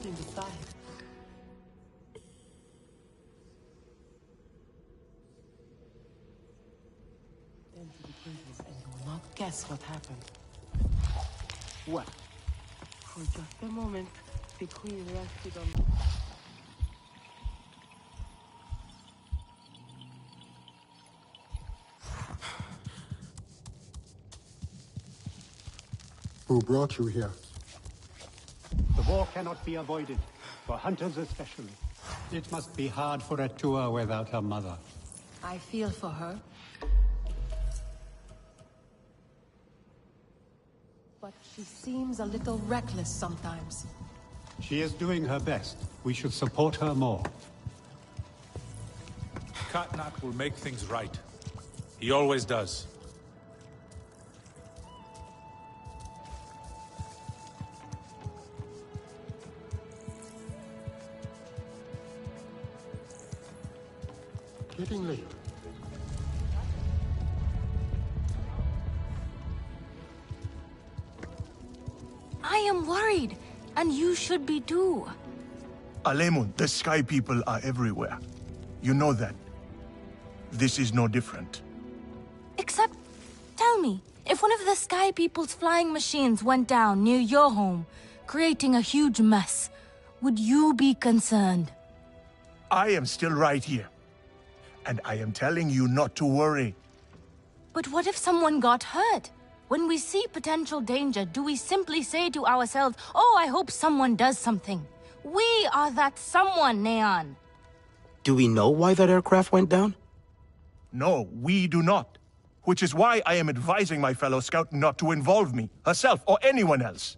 in the sky. Enter the cages and you will not guess what happened. What? For just a moment, the queen rested on... Who brought you here? The war cannot be avoided, for hunters especially. It must be hard for a Tua without her mother. I feel for her. But she seems a little reckless sometimes. She is doing her best. We should support her more. Katnak will make things right. He always does. Getting late. I am worried, and you should be too. Alemun, the Sky People are everywhere. You know that. This is no different. Except, tell me, if one of the Sky People's flying machines went down near your home, creating a huge mess, would you be concerned? I am still right here. And I am telling you not to worry. But what if someone got hurt? When we see potential danger, do we simply say to ourselves, oh, I hope someone does something? We are that someone, Neon. Do we know why that aircraft went down? No, we do not. Which is why I am advising my fellow scout not to involve me, herself, or anyone else.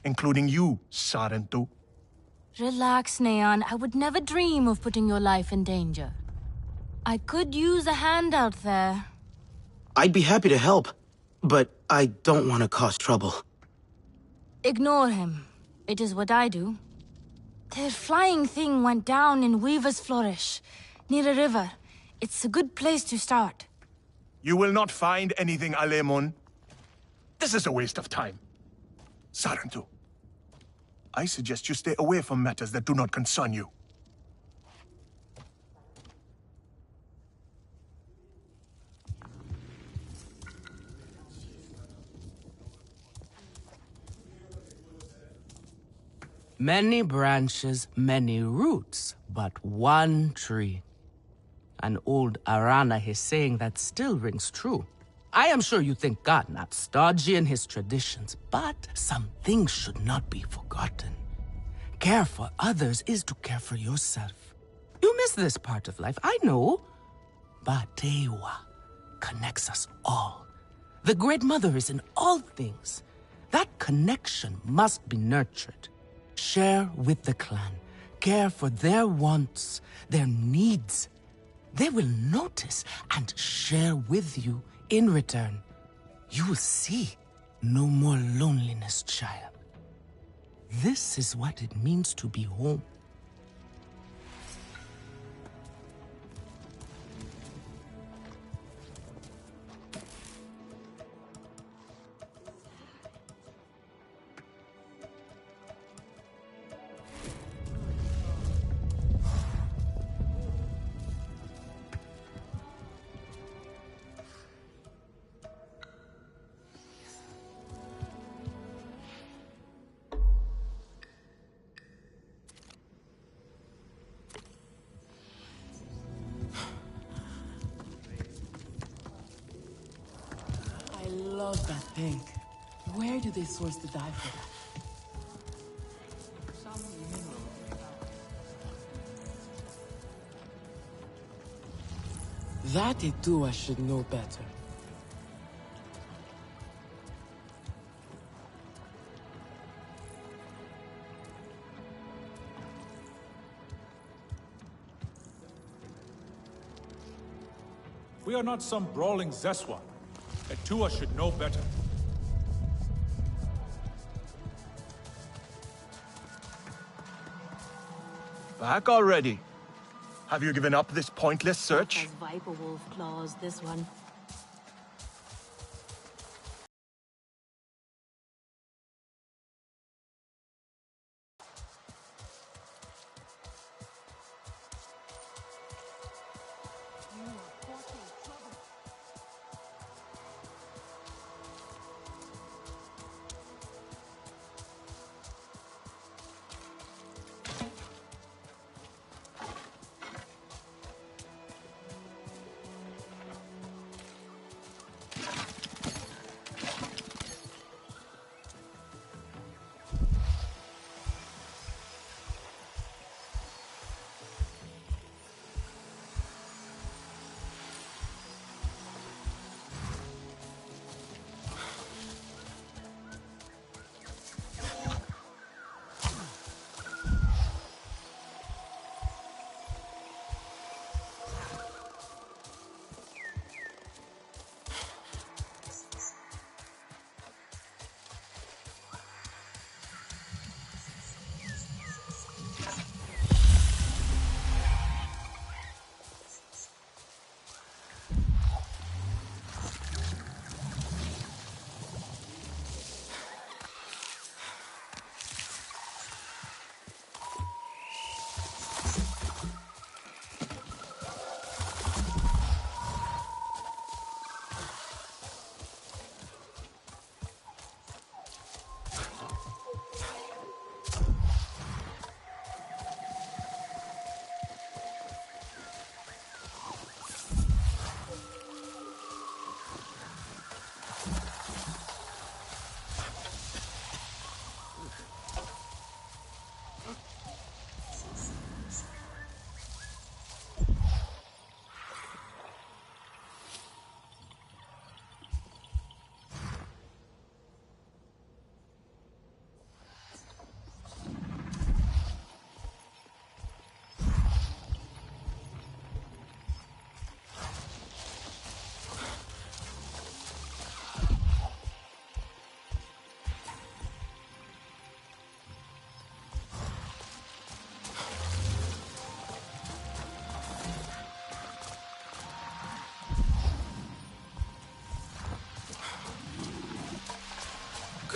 Including you, Sarentu. Relax, Neon. I would never dream of putting your life in danger. I could use a hand out there. I'd be happy to help, but I don't want to cause trouble. Ignore him. It is what I do. Their flying thing went down in Weaver's Flourish, near a river. It's a good place to start. You will not find anything, Alemun. This is a waste of time. Sarentu, I suggest you stay away from matters that do not concern you. Many branches, many roots, but one tree. An old Arana is saying that still rings true. I am sure you think God not stodgy in his traditions, but some things should not be forgotten. Care for others is to care for yourself. You miss this part of life, I know. But Tewa connects us all. The Great Mother is in all things. That connection must be nurtured. Share with the clan. Care for their wants, their needs. They will notice and share with you in return. You will see no more loneliness, child. This is what it means to be home. I love that pink. Where do they source the dye for that? That Itua should know better. We are not some brawling Zeswa. Etua should know better. Back already. Have you given up this pointless search? Has Viper Wolf claws, this one.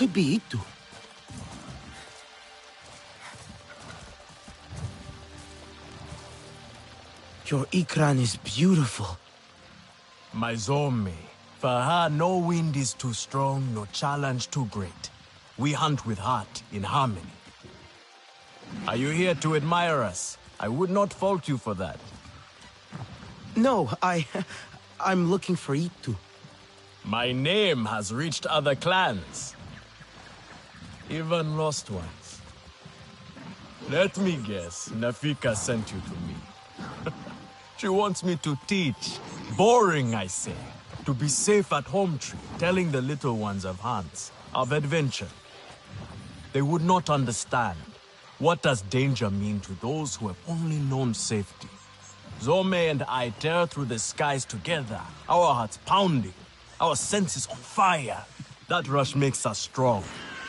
could be Itu. Your Ikran is beautiful. My Zome. For her, no wind is too strong, no challenge too great. We hunt with heart, in harmony. Are you here to admire us? I would not fault you for that. No, I'm looking for Itu. My name has reached other clans. Even lost ones. Let me guess, Nafika sent you to me. She wants me to teach. Boring, I say. To be safe at home tree, telling the little ones of hunts, of adventure. They would not understand. What does danger mean to those who have only known safety? Zome and I tear through the skies together, our hearts pounding, our senses on fire. That rush makes us strong,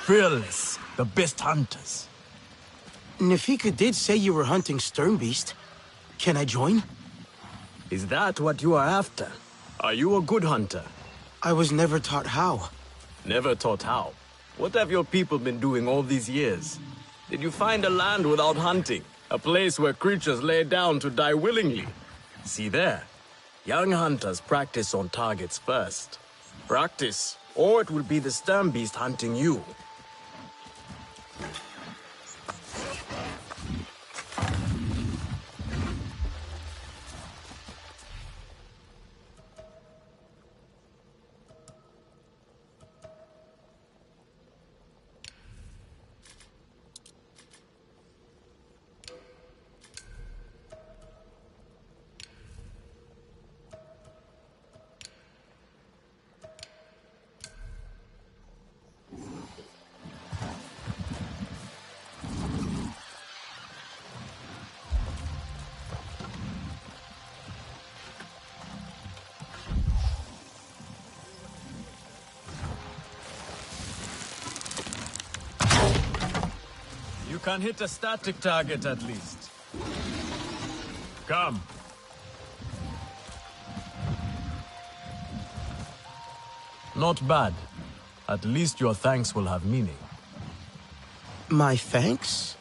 fearless, the best hunters. Nafika did say you were hunting Sternbeast. Can I join? Is that what you are after? Are you a good hunter? I was never taught how. Never taught how? What have your people been doing all these years? Did you find a land without hunting? A place where creatures lay down to die willingly? See there. Young hunters practice on targets first. Practice, or it will be the Sternbeast hunting you. You can hit a static target at least. Come. Not bad. At least your thanks will have meaning. My thanks?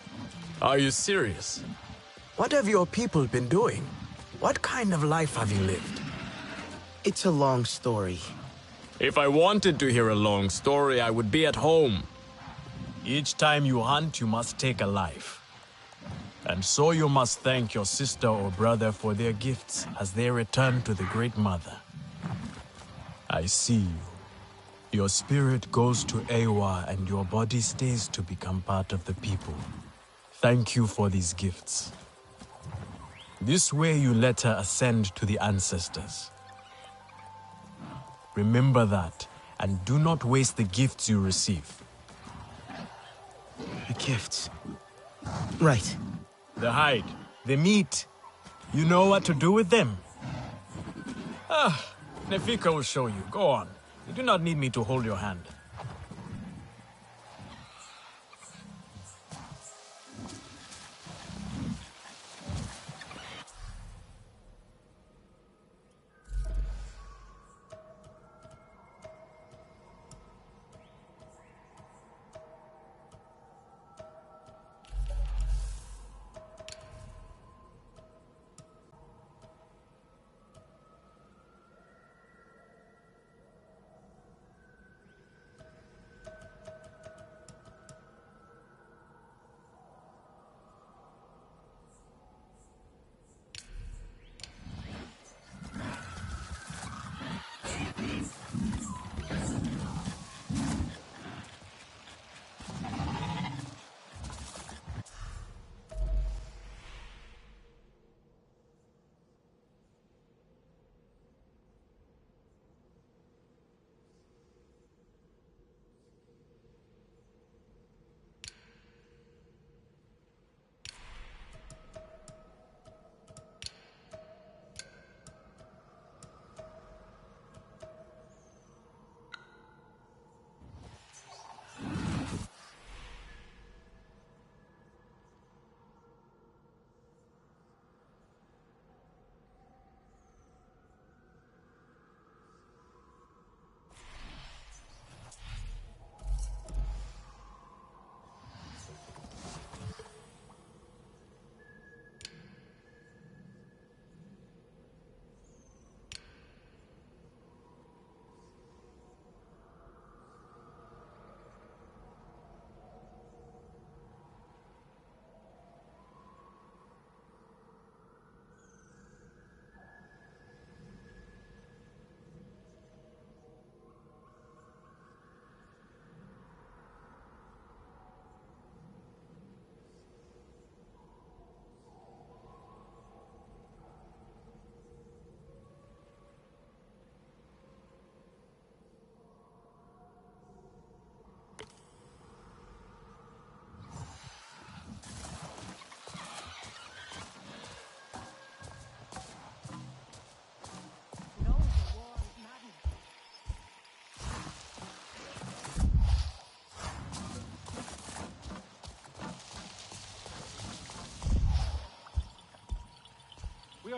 Are you serious? What have your people been doing? What kind of life have you lived? It's a long story. If I wanted to hear a long story, I would be at home. Each time you hunt, you must take a life. And so you must thank your sister or brother for their gifts as they return to the Great Mother. I see you. Your spirit goes to Ewa and your body stays to become part of the people. Thank you for these gifts. This way you let her ascend to the ancestors. Remember that, and do not waste the gifts you receive. The gifts. Right. The hide, the meat. You know what to do with them. Nefika will show you. Go on. You do not need me to hold your hand.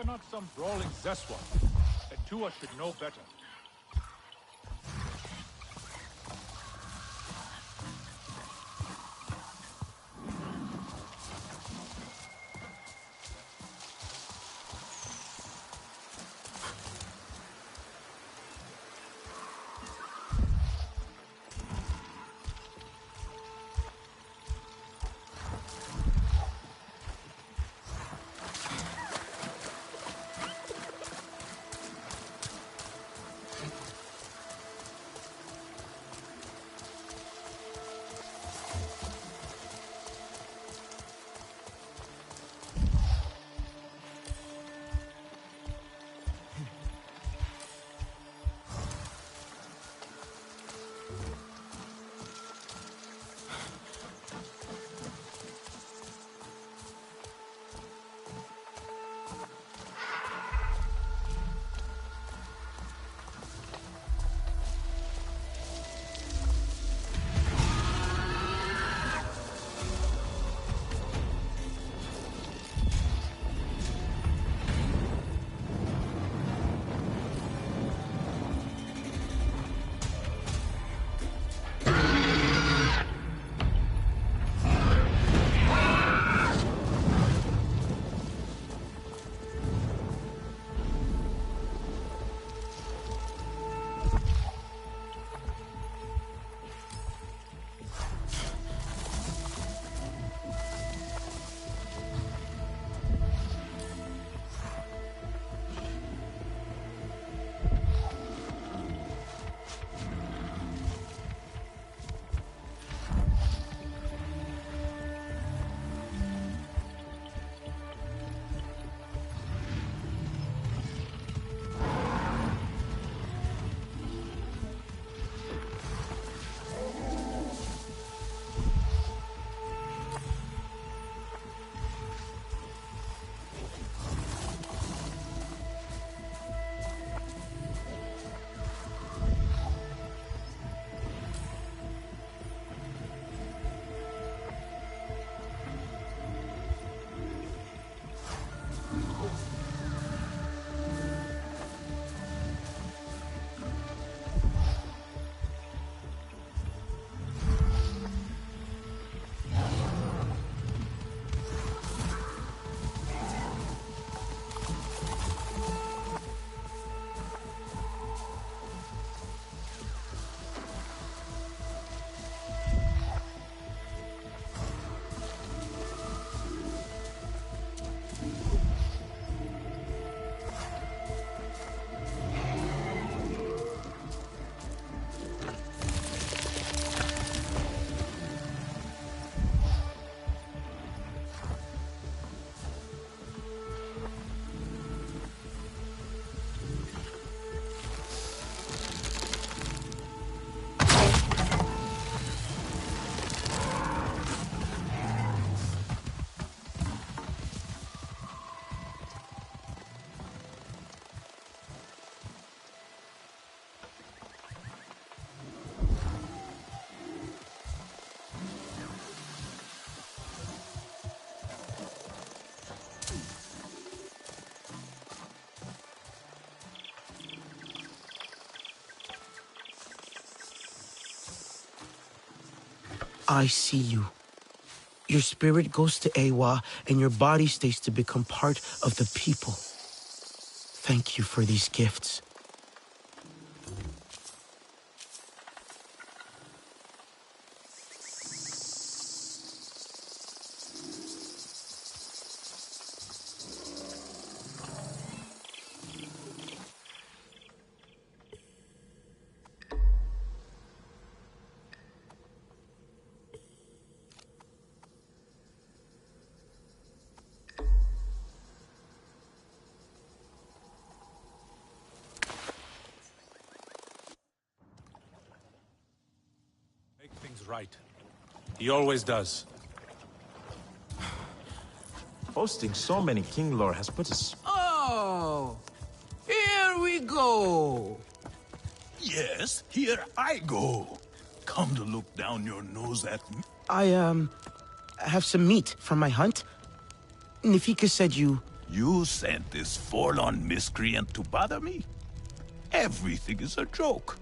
are not some brawling Zeswan, and Tua should know better. I see you. Your spirit goes to Ewa, and your body stays to become part of the people. Thank you for these gifts. Make things right. He always does. Hosting so many king lore has put us... Oh! Here we go! Yes, here I go. Come to look down your nose at me. I have some meat from my hunt. Nafika said you You sent this forlorn miscreant to bother me? Everything is a joke.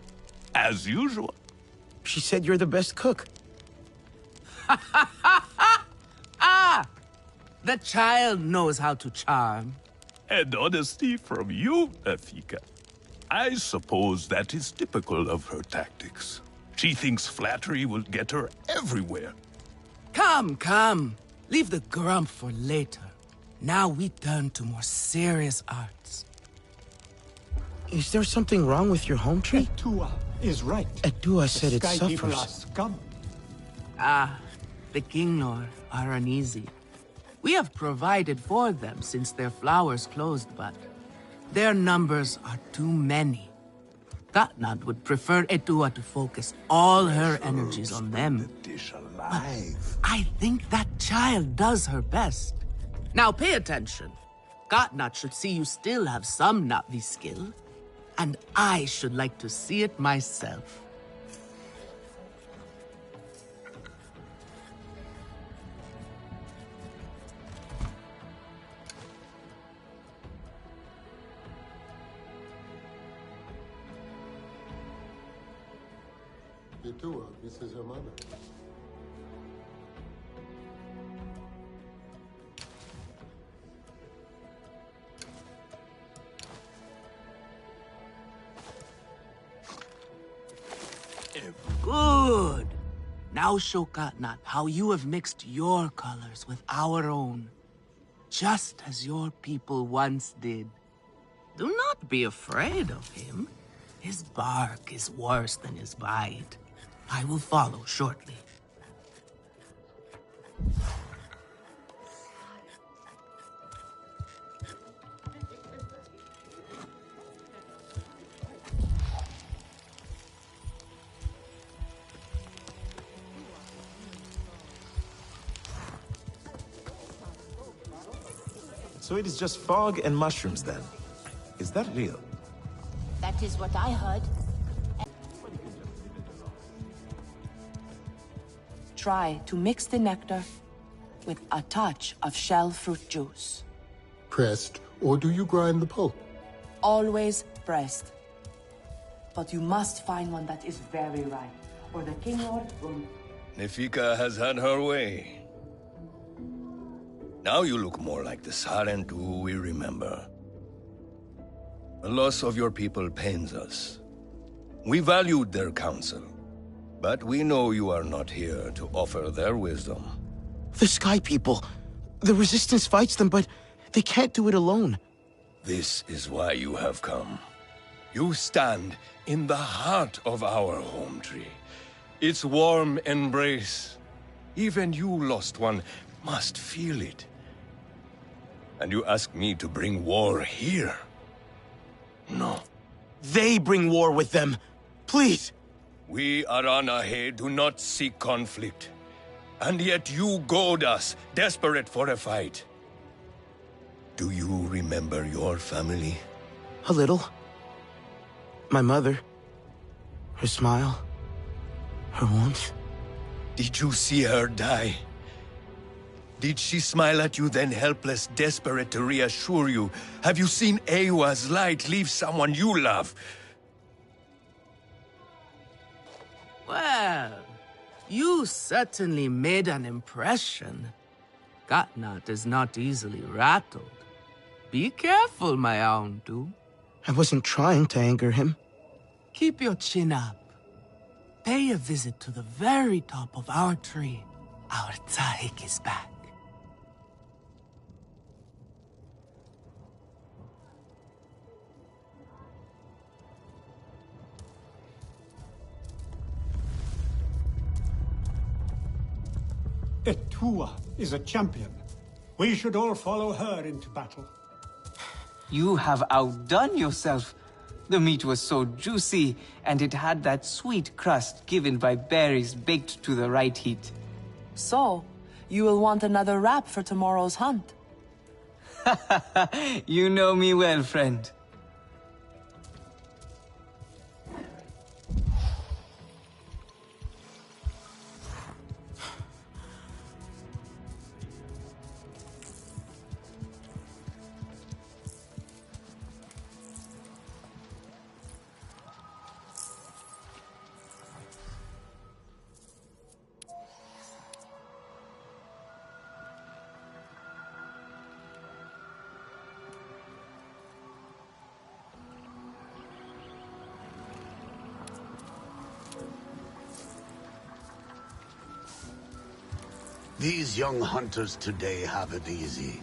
As usual. She said you're the best cook. Ah! The child knows how to charm. And honesty from you, Nafika. I suppose that is typical of her tactics. She thinks flattery will get her everywhere. Come, come. Leave the grump for later. Now we turn to more serious arts. Is there something wrong with your home tree? Tua is right. Etua said it Sky people are suffers. scum. Ah, the Kinglor are uneasy. We have provided for them since their flowers closed, but their numbers are too many. Katnat would prefer Etua to focus all her energies on them. But I think that child does her best. Now pay attention. Katnat should see you still have some Na'vi skill, and I should like to see it myself. Etua, this is her mother. Good. Now show Katnat how you have mixed your colors with our own, just as your people once did. Do not be afraid of him. His bark is worse than his bite. I will follow shortly. So it is just fog and mushrooms then. Is that real? That is what I heard. Try to mix the nectar with a touch of shell fruit juice. Pressed, or do you grind the pulp? Always pressed. But you must find one that is very ripe, or the Kinglor will... Nefika has had her way. Now you look more like the Sarentu we remember. The loss of your people pains us. We valued their counsel, but we know you are not here to offer their wisdom. The Sky People. The Resistance fights them, but they can't do it alone. This is why you have come. You stand in the heart of our home tree. Its warm embrace. Even you, lost one, must feel it. And you ask me to bring war here? No. They bring war with them. Please. We Aranahe do not seek conflict. And yet you goad us, desperate for a fight. Do you remember your family? A little. My mother. Her smile. Her warmth. Did you see her die? Did she smile at you then helpless, desperate to reassure you? Have you seen Ewa's light leave someone you love? Well, you certainly made an impression. Katnat is not easily rattled. Be careful, my Auntu. I wasn't trying to anger him. Keep your chin up. Pay a visit to the very top of our tree. Our Tsahik is back. Etua is a champion. We should all follow her into battle. You have outdone yourself. The meat was so juicy, and it had that sweet crust given by berries baked to the right heat. So, you will want another wrap for tomorrow's hunt. You know me well, friend. These young hunters today have it easy.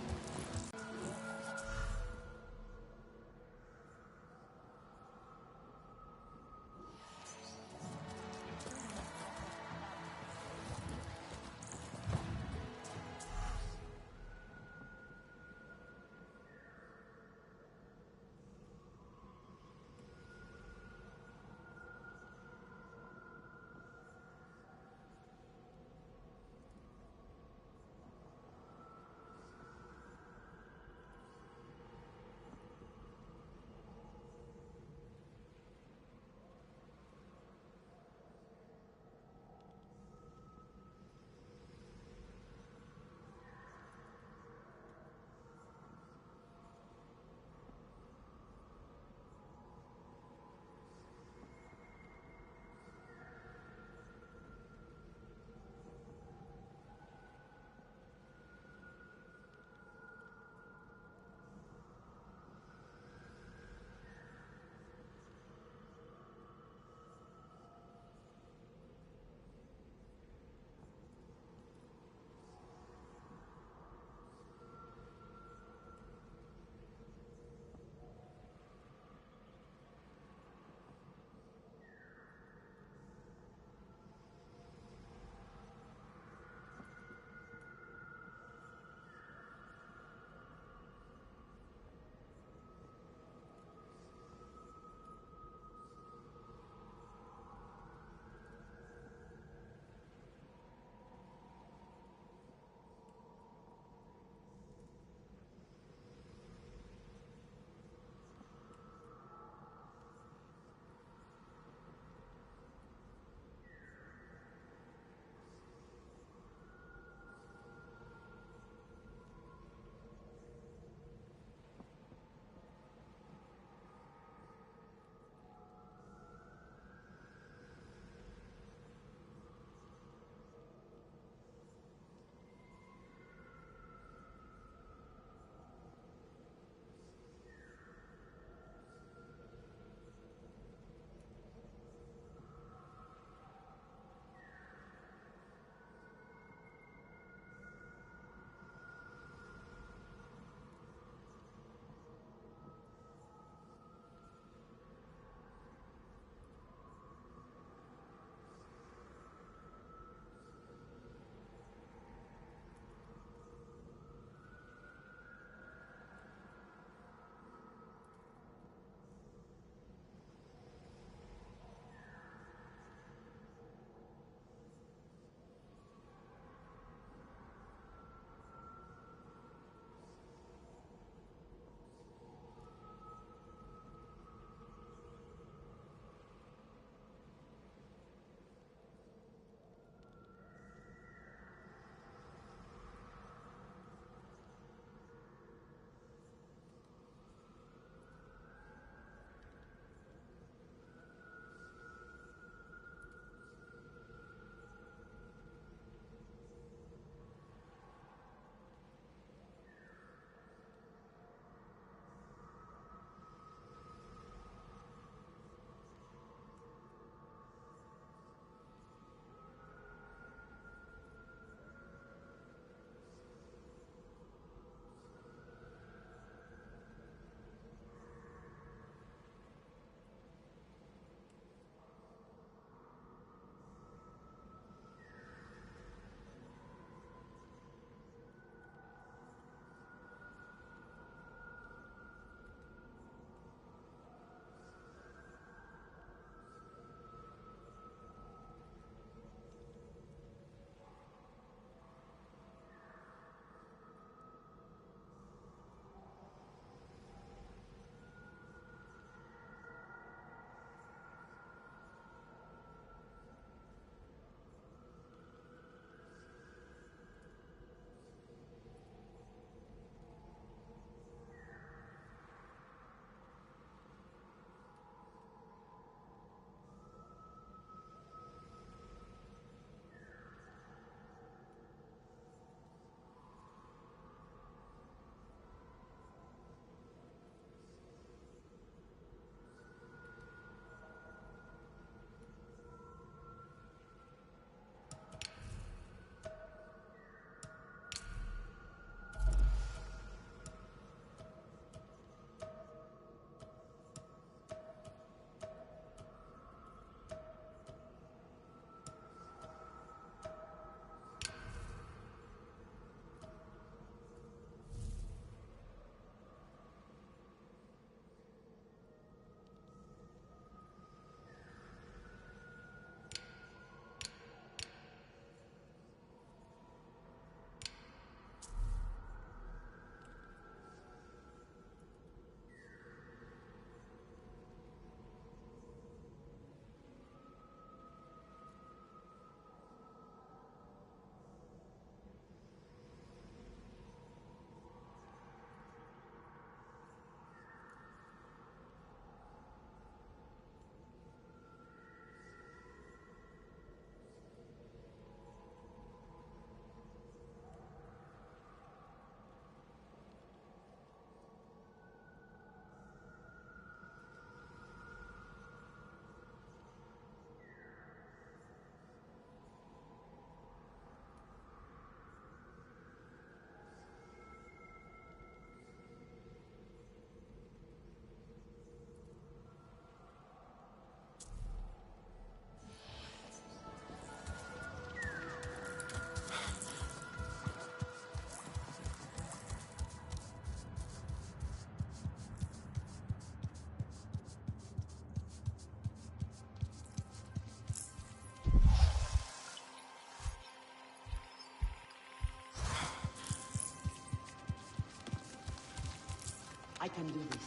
can do this.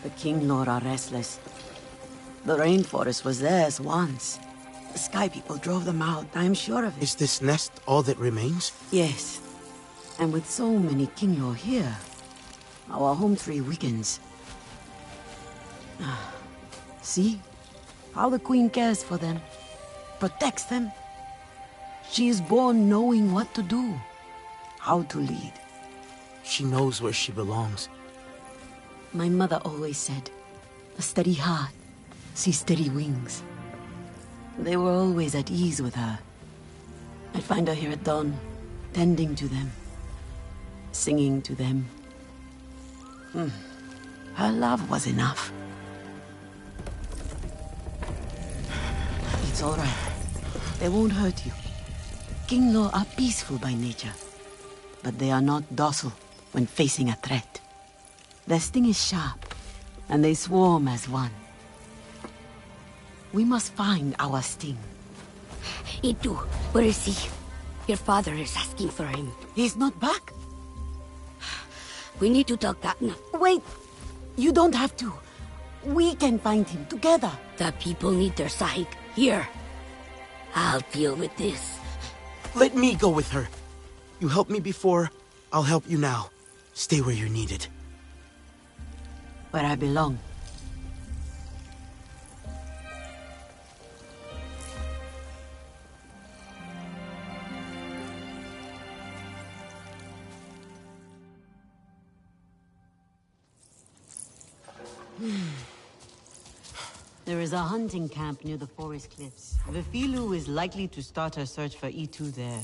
The King Lord are restless. The rainforest was theirs once. The Sky People drove them out, I am sure of it. Is this nest all that remains? Yes. And with so many King Lord here, our home tree weakens. See? How the Queen cares for them. Protects them. She is born knowing what to do. How to lead. She knows where she belongs. My mother always said, a steady heart sees steady wings. They were always at ease with her. I'd find her here at dawn, tending to them, singing to them. Her love was enough. It's all right. They won't hurt you. King Law are peaceful by nature, but they are not docile when facing a threat. Their sting is sharp, and they swarm as one. We must find our sting. Itu, where is he? Your father is asking for him. He's not back. We need to tell Katna. Wait! You don't have to. We can find him together. The people need their sahik. Here. I'll deal with this. Let me go with her. You helped me before, I'll help you now. Stay where you're needed. Where I belong. There is a hunting camp near the forest cliffs. Vifilu is likely to start her search for E2 there.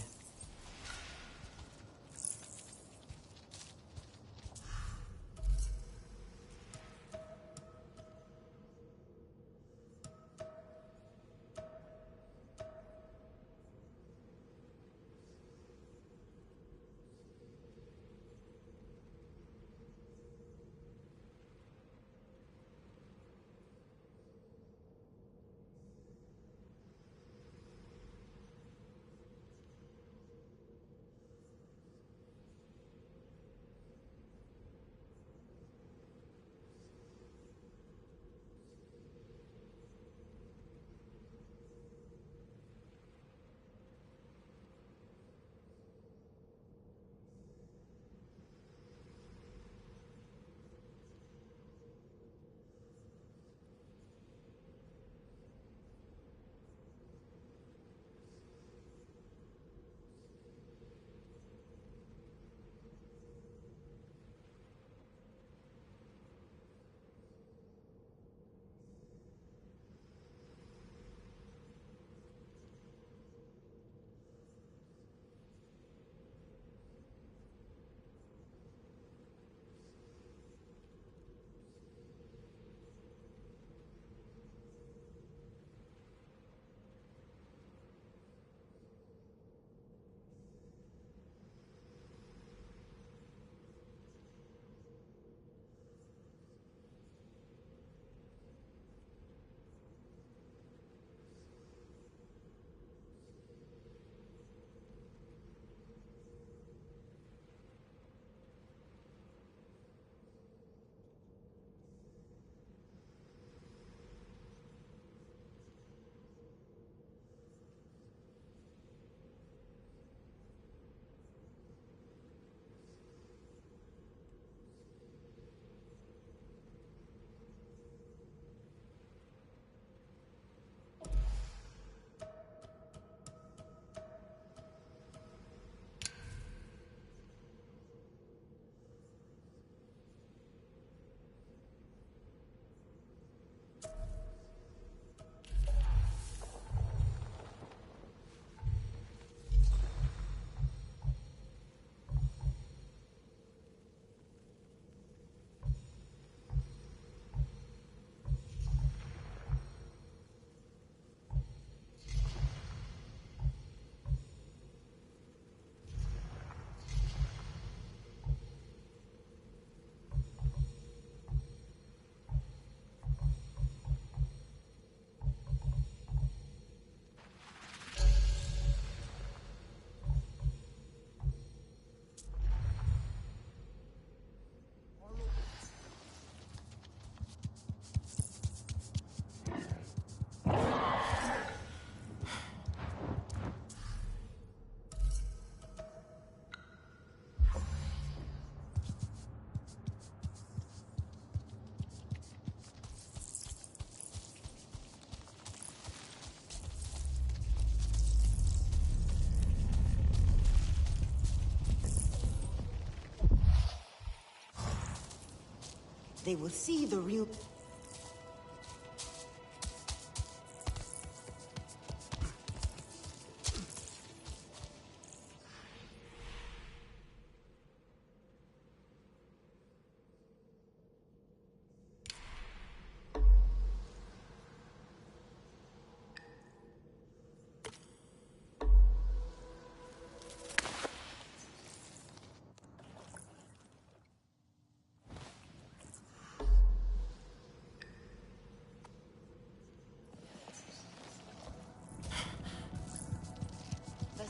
They will see the real...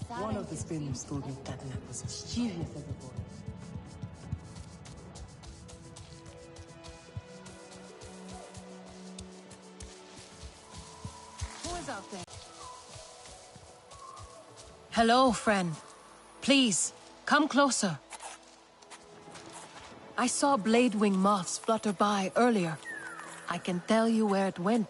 One of the spinners told me that net was mischievous as a boy. Who is out there? Hello, friend. Please, come closer. I saw blade-wing moths flutter by earlier. I can tell you where it went.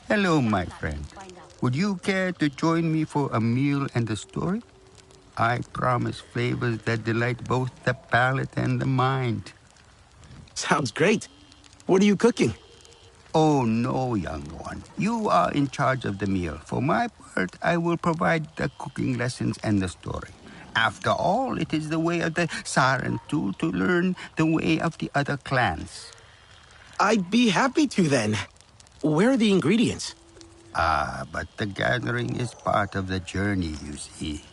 Hello, my friend. Would you care to join me for a meal and a story? I promise flavors that delight both the palate and the mind. Sounds great. What are you cooking? Oh, no, young one. You are in charge of the meal. For my part, I will provide the cooking lessons and the story. After all, it is the way of the Sarentu to learn the way of the other clans. I'd be happy to then. Where are the ingredients? But the gathering is part of the journey, you see.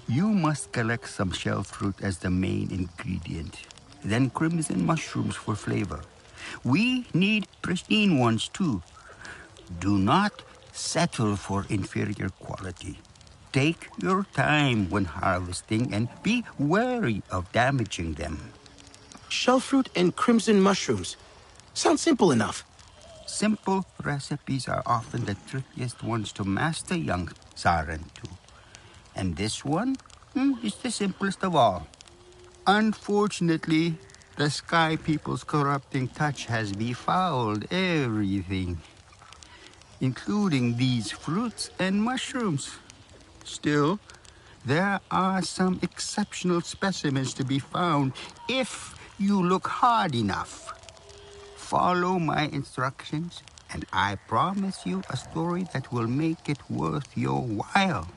You must collect some shell fruit as the main ingredient, then crimson mushrooms for flavor. We need pristine ones too. Do not settle for inferior quality. Take your time when harvesting and be wary of damaging them. Shell fruit and crimson mushrooms. Sounds simple enough. Simple recipes are often the trickiest ones to master, young Sarentu. And this one is the simplest of all. Unfortunately, the Sky People's corrupting touch has befouled everything, including these fruits and mushrooms. Still, there are some exceptional specimens to be found if you look hard enough. Follow my instructions, and I promise you a story that will make it worth your while.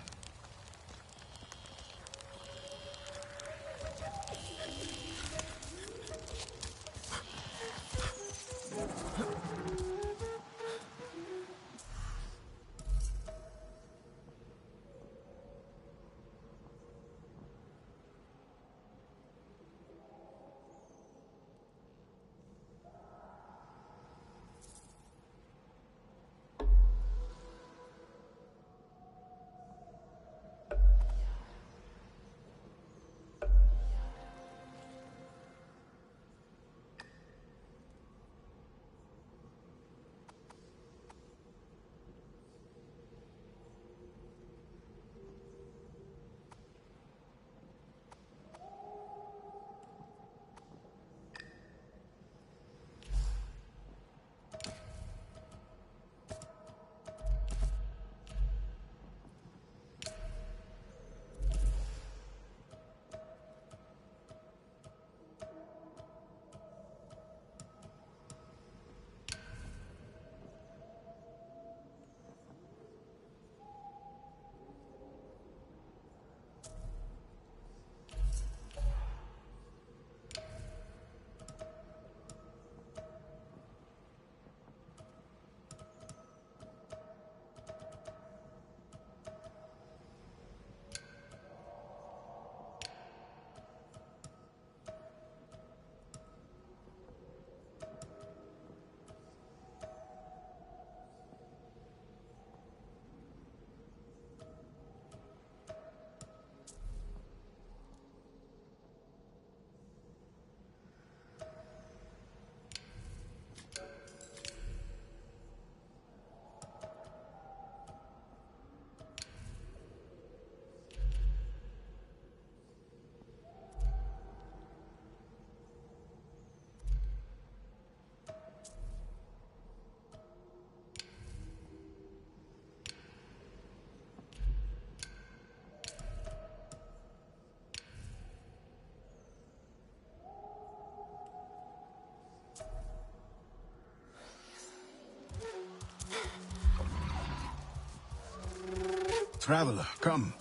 Traveler, come.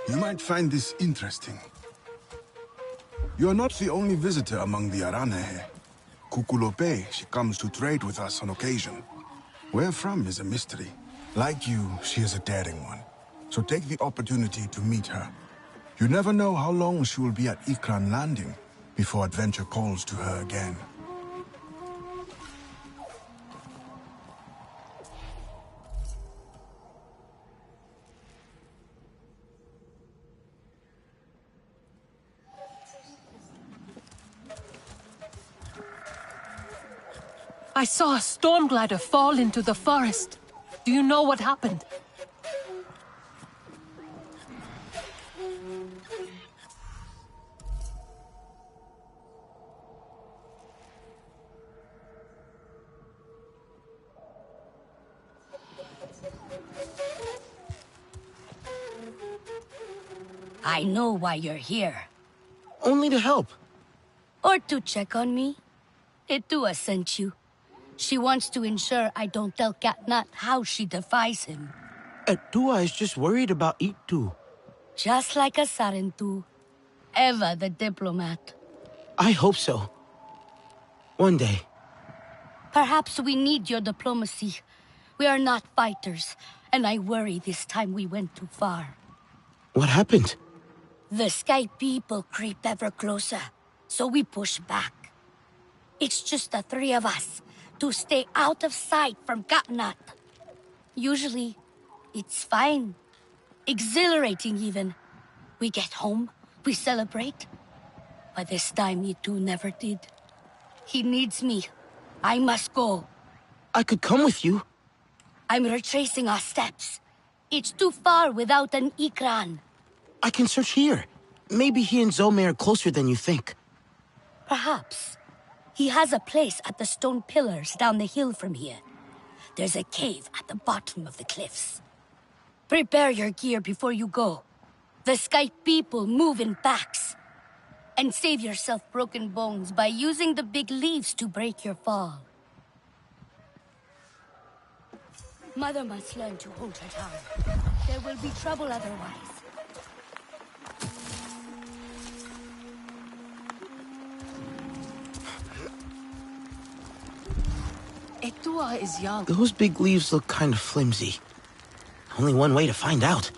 You might find this interesting. You are not the only visitor among the Aranehe. Kukulope, she comes to trade with us on occasion. Where from is a mystery. Like you, she is a daring one. So take the opportunity to meet her. You never know how long she will be at Ikran Landing before adventure calls to her again. I saw a storm glider fall into the forest. Do you know what happened? I know why you're here. Only to help. Or to check on me. Etua sent you. She wants to ensure I don't tell Katnat how she defies him. Etua is just worried about Itu. Just like a Sarentu. Eva the diplomat. I hope so. One day. Perhaps we need your diplomacy. We are not fighters, and I worry this time we went too far. What happened? The Sky people creep ever closer, so we push back. It's just the three of us, to stay out of sight from Katnat. Usually, it's fine. Exhilarating, even. We get home, we celebrate. But this time, Itu never did. He needs me. I must go. I could come with you. I'm retracing our steps. It's too far without an Ikran. I can search here. Maybe he and Zome are closer than you think. Perhaps. He has a place at the stone pillars down the hill from here. There's a cave at the bottom of the cliffs. Prepare your gear before you go. The Sky people move in packs. And save yourself broken bones by using the big leaves to break your fall. Mother must learn to hold her tongue. There will be trouble otherwise. Etua is young. Those big leaves look kind of flimsy. Only one way to find out.